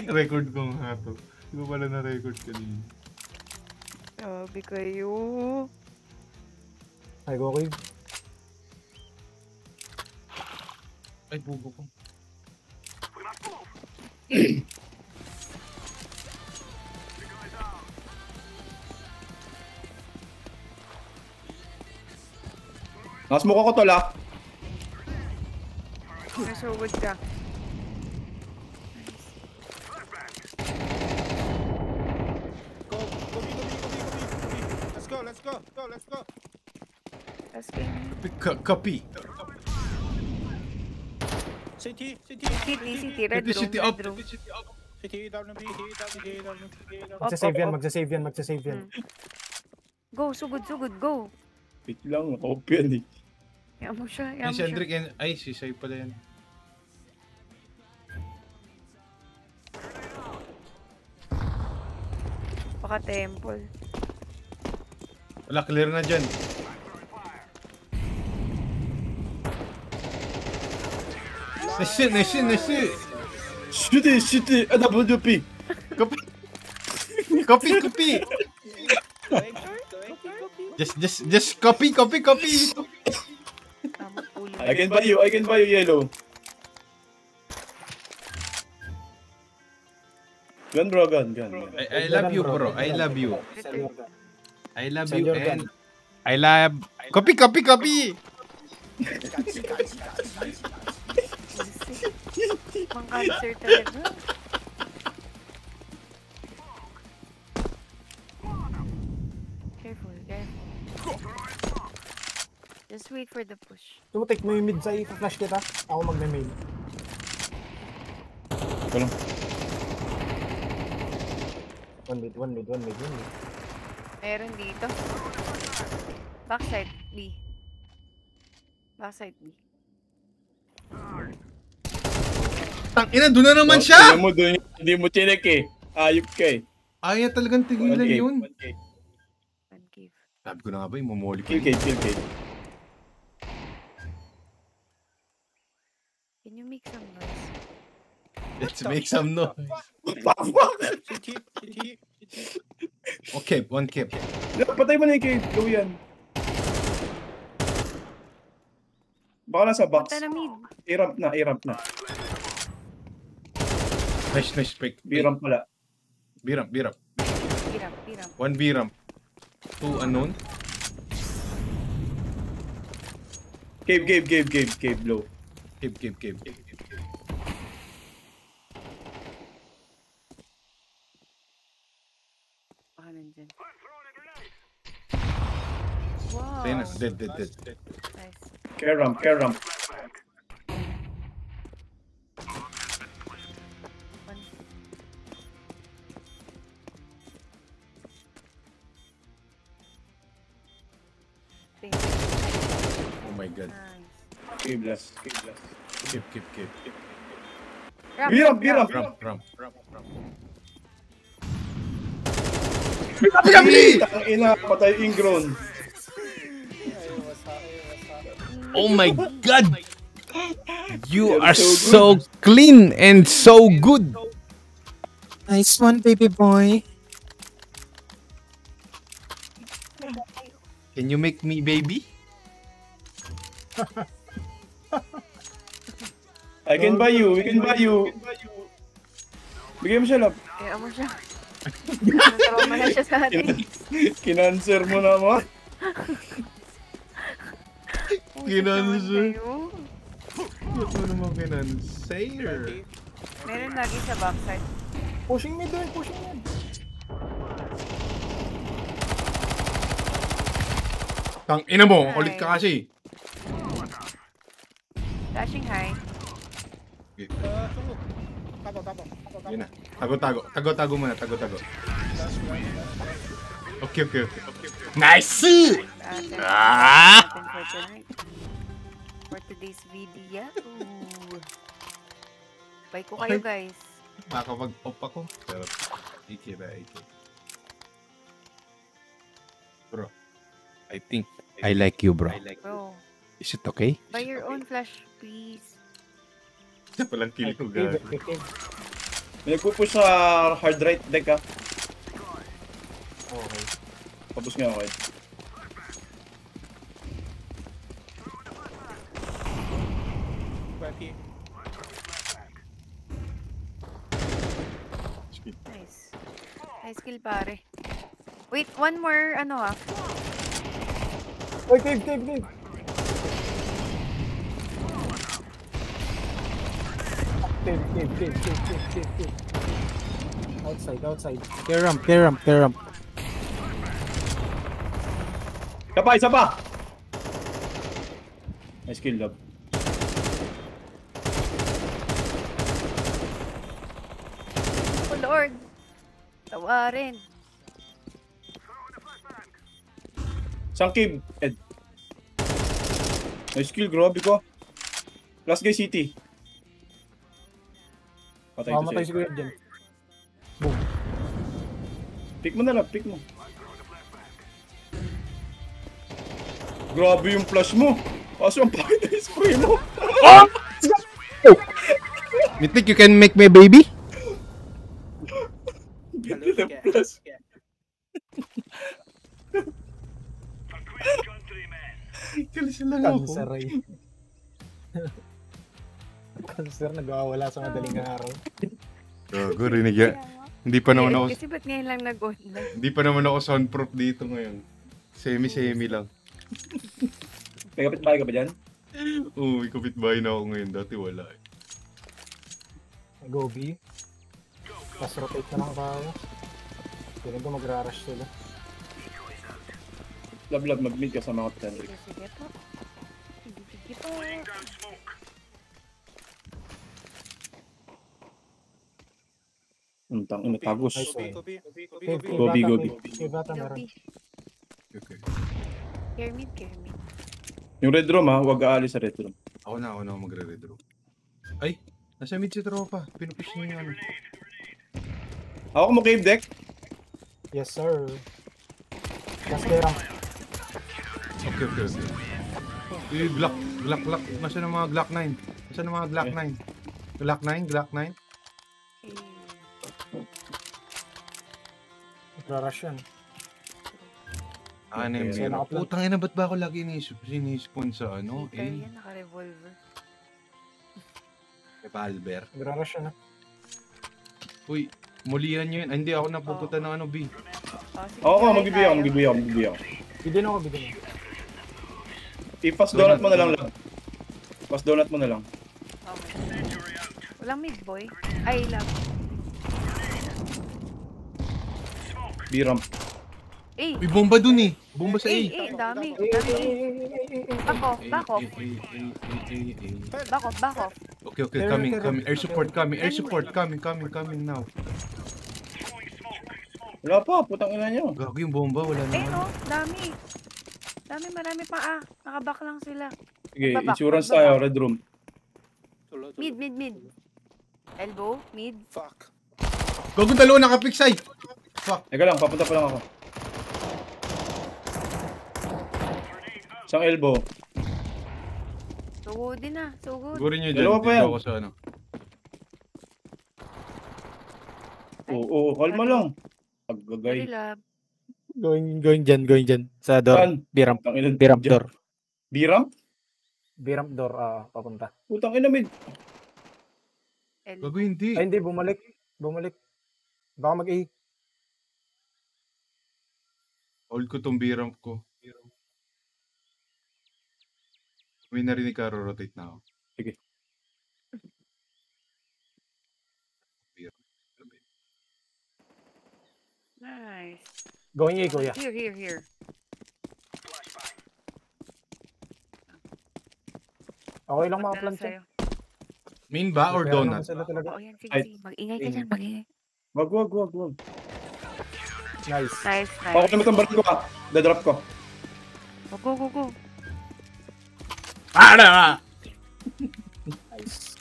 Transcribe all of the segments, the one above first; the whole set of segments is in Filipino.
Record ko nga to. Hindi ko pala na-record kanina. Sabi kayo. Ay, okay. Ay, bubo ko. Nakasmoke ako tol ah. Nasugod ka. Let's go. Last game. Copy. City. Red room. City up. City down na B. Magsasave yan. Go, sugod, go. Wait lang, naka-open eh. Yan mo siya. Ay, si Hendrik yan. Ay, si Sai pala yan. Baka temple. Wala, clear na dyan. Nasi. Shitty. WP. Copy. Just copy. I can buy you yellow. Gun bro, gun. I love you, bro. I love you. I love Send you your and gun. I love... Copy! Mang cancer talaga. Careful. Just wait for the push. Tumutik mo yung mid sa flash kita. Ako magme-mail. Walang. One mid. Meron dito. Backside B. Tangina, doon na naman siya! Hindi mo chinek eh. Ayop ka eh. Ayaw talagang tigilan yun. 1K. Sabi ko na nga ba, imumuli ko. Kill cage. Can you make some noise? Let's make some noise. City. Okay, one cap. Patay mo na yung cave. Go yan. Baka nasa box. Punta na mid. A-ramp na. Nice break. B-ramp pala. B-ramp. Piram. One B-ramp. Two unknown. Cave, low. Cave. Baka nandyan. Wow. Sayang na, dead. Nice. Care ramp. One. Thank you. Oh my god. Nice. Cave last. Cave. B-ramp. Ramp. Tangina, patay ingrown. Oh my god! You are so clean and so good! Nice one, baby boy. Can you make me baby? I can buy you. We can buy you. Bigyan mo siya lang. Kaya mo siya. Natrauma na siya sa atin. Kinanser mo naman. Kinanser? Ba't mo naman kinanser? Meron lagi sa backside. Pushing mid. Tang ina mo, kulit ka kasi. Dashing high. Tapo. Yun na. Tago muna. Okay. Nice! Ah! For today's video. Bye ko kayo guys. Makakapag-pop ako. Pero, AK ba? Bro, I think I like you, bro. Bro, Is it okay? buy your own flash please. Siya palang kill ko, gago. May nagpupush sa hard right deck ha. Okay. Tapos nga okay. Back here. Nice. Nice kill, pare. Wait, one more, ano ah. Oy, cave. Cave. Outside. Clear ramp. Isa pa! Nice kill, love. Oh Lord. Tawarin. Isang cave, Ed. Nice kill, grabe ko. Last guy city. Patay to Mamatay siya. si Kuya dyan. Pick mo na lang, pick mo. Grabe yung flash mo. Kaso ang pakit na spray mo. You think you can make me baby? Hello, Ganda ng yeah. flash. Yeah. Kilis lang ako. Cancer ay. Cancer nagwawala sa madaling araw. Gago, rinig yan. Hindi pa naman ako, Kasi ba't ngayon lang nag-online? hindi pa naman ako soundproof dito ngayon. Semi lang. May kapit-bahay ka ba dyan? Oo, may kapitbahay na ako ngayon. Dati wala eh. Go B. Tapos rotate na lang tayo. Feeling ko magra-rush sila. Love, mag-mid ka sa mga kapit. Sige po. Sige po. Tangin na tagos. Nice one. Gobi. Gobi. Cave ata meron. Yopi. Okay. Care mid. Yung red room ha, huwag aalis sa red room. Ako na magre-redraw. Ay! Nasa mid si tropa. Pinupush niya yung ano. Ako mo cave deck. Yes sir. Last day ramp. Okay. Eh, Glock. Nasaan ang mga Glock 9? Nasaan ang mga Glock 9? Glock 9? Magra-rush yan. Ano yung Okay. meron? Putang ina, ba't ba ako lagi sinispawn sa ano? Hater yan, naka-revolver. Revolver. Magra-rush yan. Uy, mulihan nyo yun. Ay, hindi ako napupunta ng ano, B. Sige, Oo, try magbibigay tayo. ako. Bidin ako. I-pass donut mo na lang, love. Pass donut mo na lang. Okay. Walang mid boy. Ay, love. B-ramp. Eh, Uy, bomba dun eh. Bomba sa A. dami. Back off. Okay, coming. Air support coming now. Wala pa, putang ina nyo. Gago yung bomba, wala Eh, naman. no, dami. Marami pa. Nakaback lang sila. Sige, Babak, insurance babak. tayo, red room. Tulo. Mid. Elbow, mid. Fuck. Gago, dalawa nakapiksay. Fuck. Teka lang, papunta pa lang ako. Isang elbow. Sugod din na. Sugod. Siguro nyo dyan. Dalawa pa yan. Dito ako sa ano. Oo, kalma lang. Sorry, Paggagay. love. Going dyan. Sa door. Saan? B-ramp. Putang ina. Door. B-ramp? B-ramp door. Papunta. Putang ina, mid. Elbow. Gago, hindi. Ay hindi, bumalik. Baka mag-A. Hold ko tong B-ramp ko. May narinig ka, rotate na ako. Sige. B-ramp. Nice. Going A, kuya. Here. Okay lang mga Magdala plants sa'yo. Main ba or Kaya donut? naman sila talaga. Oh, yan. Sige. Ay. Mag-ingay ka dyan. Mag-ingay. Wag. Nice. Nice. Ako naman itong baril ko ha. Dadrop ko. Go. Para! Nice.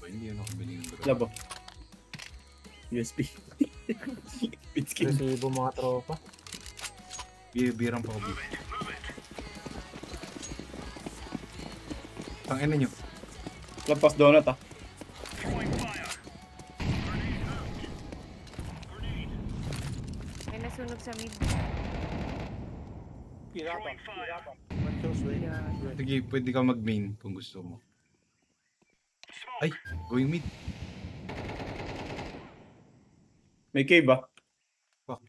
Hindi ano kabili ng drone. Labo. USB. It's Resibo mga tropa. B-ramp ako, B. Tangina nyo. Lampas donut ah. May nasunog sa mid. Pirata. One close way. Sige, pwede ka mag-main kung gusto mo. Ay, going mid. May cave ah. Fuck.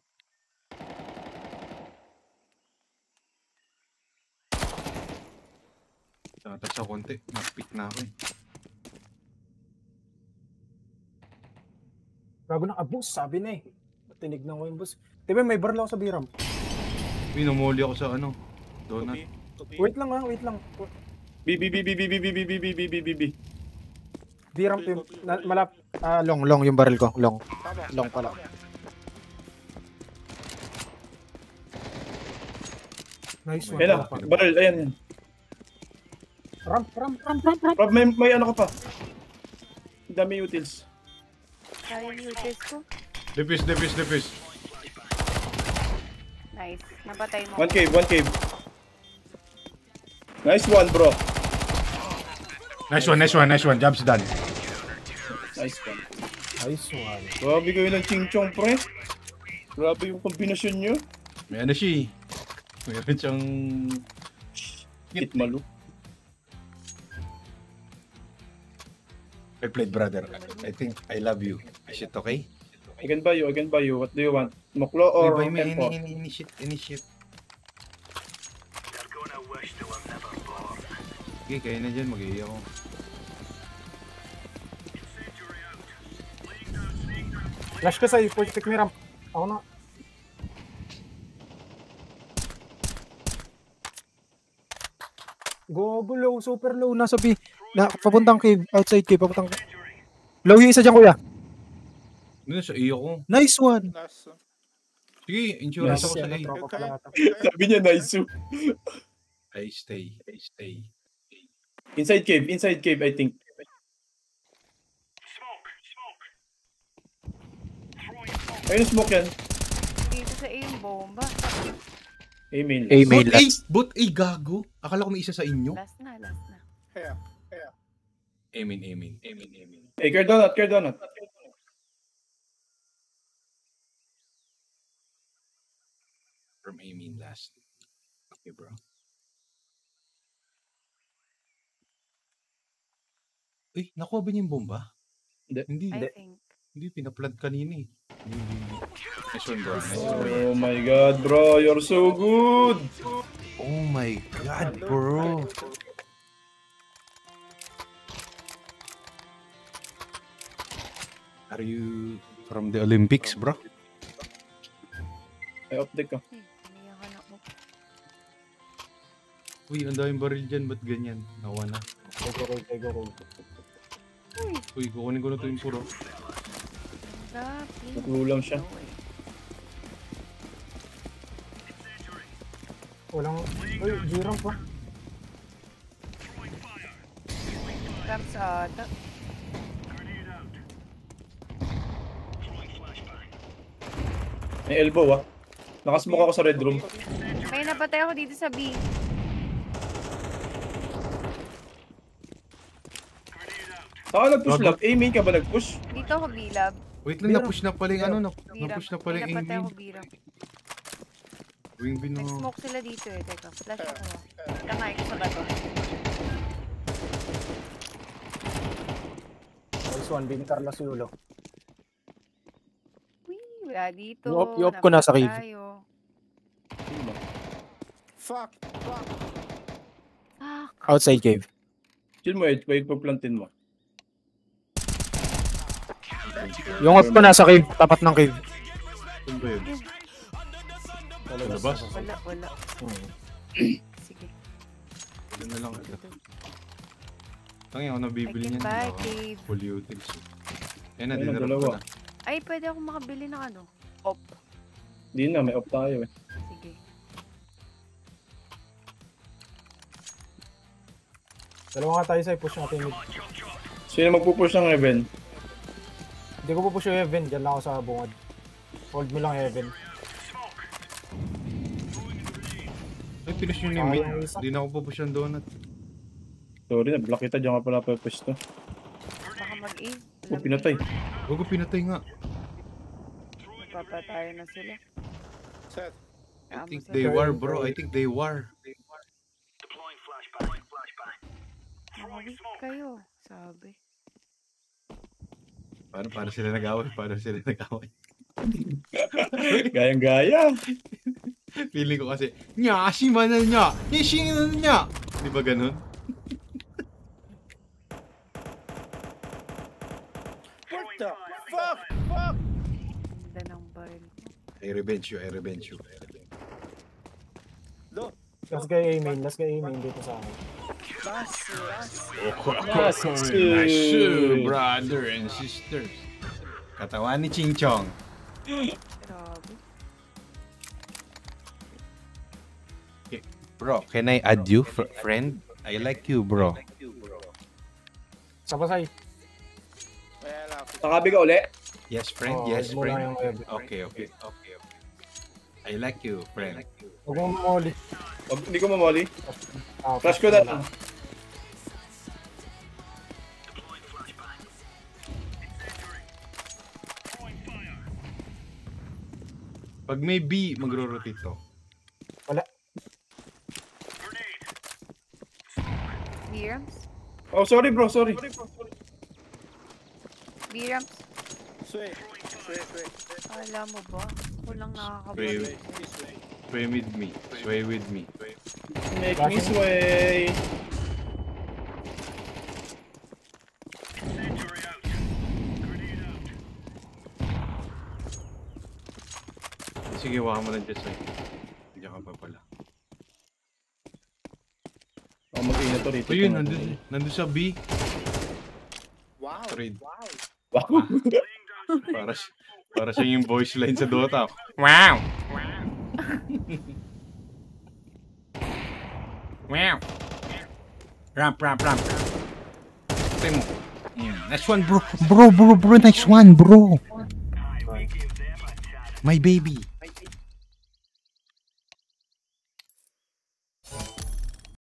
Tatas sa konti. Nakpick na ako eh. Gago ng abos, sabi na eh. Tinignan ko yung boss. Diba may barrel ako sa biram. Uy, namuli ako sa ano. Donut. Wait lang ha, wait lang. B. Biram team, malap. Long yung barrel ko. Long pala. Nice one. Ayan na, barrel, ayan. Ramp. Rob, may ano ka pa. Ang dami utils. Kaya yung test ko. Depis. Nice. Napatay mo. One cave. Nice one, bro. Nice one. Job's done. Nice one. Nice one. Grabe kayo ng ching-chong, pre. Grabe yung kombinasyon nyo. May ano siya eh. Mayroon siyang... Kitmalu. I played brother. I think I love you. Is it okay? I can buy you. What do you want? Moklo or Uy, may M4? initiate. Okay, kaya na dyan. Mag-iiyak ako. Flash ka sa'yo, pick me ramp. Ako na. Go low, super low. Nasa B. Papuntang cave. Outside cave. Papuntang... Low yung isa dyan, kuya. Ano sa iyo ko? Nice one. Nice. Sige, insurance Nice. ako sa Yan, A. tropa pala ata. Sabi niya, nice. I stay. Inside cave, I think. Ayun, smoke yan. Dito sa A yung bomba. Amen. Amen. Bot A, gago. Akala ko may isa sa inyo. Last na. Here. Amen. Hey, care donut. From Amen last. Okay, bro. Uy, nakuha ba niya yung bomba? Hindi. I think. Hindi, pinaplant kanina eh. Hindi. Nice one, bro. Oh my god, bro. You're so good. Oh my god, bro. Are you from the Olympics, bro? Ay, update ka. Umiyakan ako. Uy, ang daming baril dyan. Ba't ganyan? Nawa na. Go. Uy, kukunin ko na ito yung puro. Grabe. Naglulang siya. No way. Walang... Uy, G-ramp pa. Ramps ata. May elbow ah. Nakasmoke ako sa red room. May napatay ako dito sa B. Saka nag-push lang. Aiming ka ba nag-push? Dito ako B-lab. Wait lang, na-push na pala yung ano. B-ramp. Na-push na pala May yung napatay Amen. ako B-ramp. Wing bin mo. Nag-smoke sila dito eh. Teka, flash ako. Kamay ko sa bato. Nice one, Bing Carlos Yulo. Uy, wala dito. Yup ko nasa cave. Napatay tayo. Fuck. Outside cave. Chill mo, Edge. Wait, pagplantin mo. Yung off ko nasa cave. Tapat ng cave. Saan ba yun? Labas? Wala. Sige. Wala na lang ito. Tangi ako nabibili I can niyan. buy Baka cave. full utils. Ayan na, Ayun na, dinarap ko dalawa. na. Ay, pwede ako makabili ng ano. Op. Di na, may off tayo eh. Sige. Dalawa nga tayo sa'yo, push natin mid. Sino magpupush ng Heaven? Hindi ko pupush yung Heaven, dyan lang ako sa bungad. Hold mo lang Heaven. Ay, pinush yun yung mid. Sayang isa. Di na ako pupush yung donut. Sorry, na-block kita. Diyan ka pala pwesto. Baka mag-A. Oh, pinatay. Huwag ko pinatay nga. Magpapatayo na sila. Set. I think they war, bro. I think they war. Mawik kayo, sabi. Paano sila nag-away? Paano sila nag-away? Gayang-gaya. Feeling ko kasi, nya, shima na nya, shima na nya. Di ba ganun? What the fuck? Fuck! Ganda ng baril ko. I revenge you, I revenge you. Look. Last guy A-main. Last guy A-main dito sa akin. Nice, brother and sisters. Katawan ni Ching Chong. Grabe. Bro, can I add you, friend? I like you, bro. Sa pasay. Well, Nakabi ka uli? Yes, friend. Oh, Yes, muna friend. yung web. Okay. I like you, friend. Huwag mong mamuli. Hindi ko mamali. Ah, Flash ko na. Pag may B, magro-rotate to. Wala. B-ramps? Oh, sorry bro, sorry. B-ramps? sway. Alam mo ba? Ako lang Sway, nakakabalik. sway with me. Sway with me. Make me sway. Sige, waka mo lang dyan, Sway. Diyan ka pa pala. Oh, mag-ingat to rito. So yun, nandun sa B. Wow. Trade. Wow. Para siya yung voice line sa Dota. Wow! Wow! Ramp. Tay mo. Nice one, bro. Bro, nice one, bro. My baby.